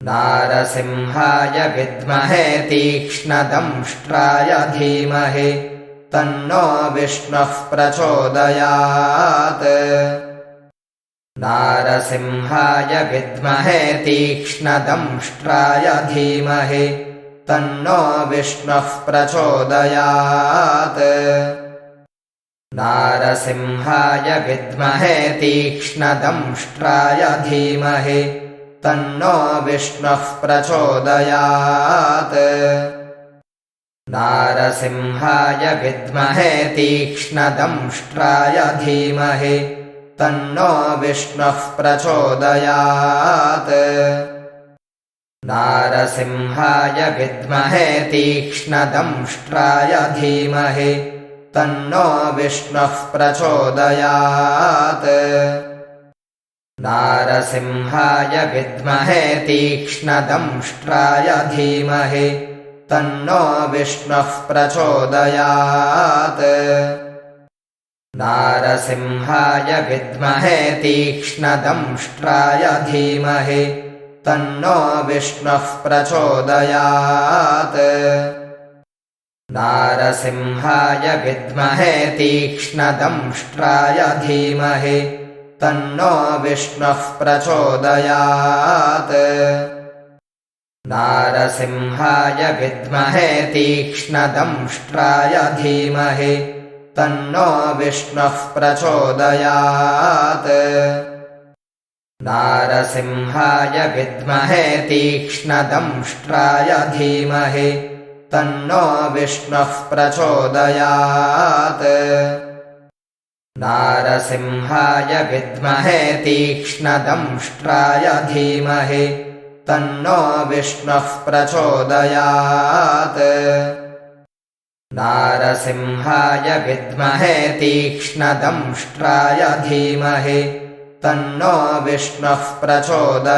नारसिंहाय विद्महे तीक्ष्णदंष्ट्राय धीमहि तन्नो विष्णुः प्रचोदयात् नारसिंहाय विद्महे तीक्ष्णदंष्ट्राय धीमहि तन्नो विष्णुः प्रचोदयात् नारसिंहाय विद्महे तीक्ष्णदंष्ट्राय धीमहि तन्नो विष्णुः प्रचोदयात् नारसिंहाय विद्महे तीक्ष्णदंष्ट्राय धीमहि तन्नो विष्णुः प्रचोदयात् नारसिंहाय विद्महे तीक्ष्णदंष्ट्राय धीमहि तन्नो विष्णुः प्रचोदयात् नारसिंहाय विद्महे तीक्ष्णदंष्ट्राय धीमहि तन्नो विष्णुः प्रचोदयात् नारसिंहाय विद्महे तीक्ष्णदंष्ट्राय धीमहि तन्नो विष्णुः प्रचोदयात् नारसिंहाय विद्महे तीक्ष्णदंष्ट्राय धीमहि तन्नो विष्णुः प्रचोदयात् नारसिंहाय विद्महे तीक्ष्णदंष्ट्राय धीमहि तन्नो विष्णुः प्रचोदयात् नारसिंहाय विद्महे तीक्ष्णदंष्ट्राय धीमहि तन्नो विष्णुः प्रचोदयात् नारसिंहाय विद्महे तीक्ष्णदंष्ट्राय धीमहि तन्नो विष्णुः प्रचोदयात् नारसिंहाय विद्महे तीक्ष्णदंष्ट्राय धीमहि तन्नो विष्णुः प्रचोदयात्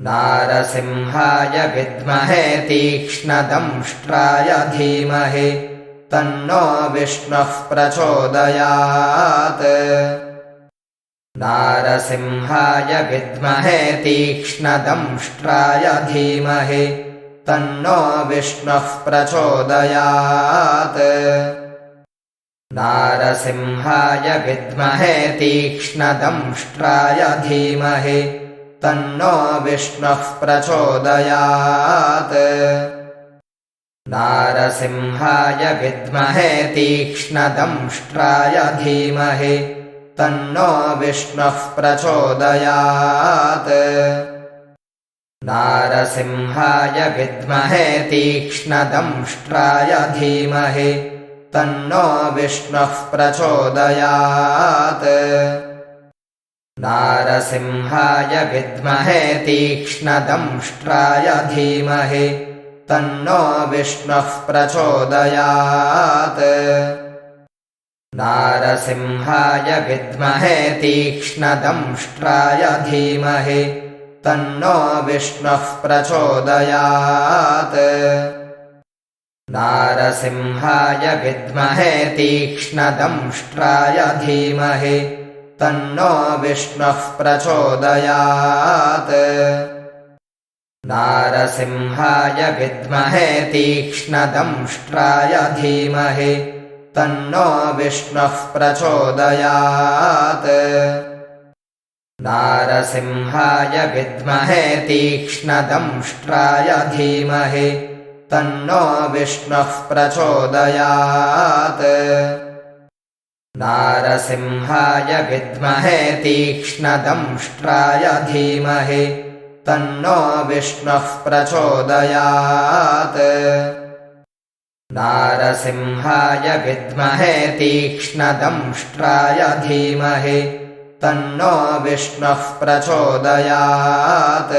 नारसिंहाय विद्महे तीक्ष्णदंष्ट्राय धीमहि तन्नो विष्णुः प्रचोदयात् नारसिंहाय विद्महे तीक्ष्णदंष्ट्राय धीमहि तन्नो विष्णुः प्रचोदयात् नारसिंहाय विद्महे तीक्ष्णदंष्ट्राय धीमहि तन्नो विष्णुः प्रचोदयात् नारसिंहाय विद्महे तीक्ष्णदंष्ट्राय धीमहि तन्नो विष्णुः प्रचोदयात् नारसिंहाय विद्महे तीक्ष्णदंष्ट्राय धीमहि तन्नो विष्णुः प्रचोदयात् नारसिंहाय विद्महे तीक्ष्णदंष्ट्राय धीमहि तन्नो विष्णुः प्रचोदयात् नारसिंहाय विद्महे तीक्ष्णदंष्ट्राय धीमहि तन्नो विष्णुः प्रचोदयात् नारसिंहाय विद्महे तीक्ष्णदंष्ट्राय धीमहि तन्नो विष्णुः प्रचोदयात् नारसिंहाय विद्महे तीक्ष्णदंष्ट्राय धीमहि तन्नो विष्णुः प्रचोदयात् नारसिंहाय विद्महे तीक्ष्णदंष्ट्राय धीमहि तन्नो विष्णुः प्रचोदयात् नारसिंहाय विद्महे तीक्ष्णदंष्ट्राय धीमहि तन्नो विष्णुः प्रचोदयात् नारसिंहाय विद्महे तीक्ष्णदंष्ट्राय धीमहि तन्नो विष्णुः प्रचोदयात्।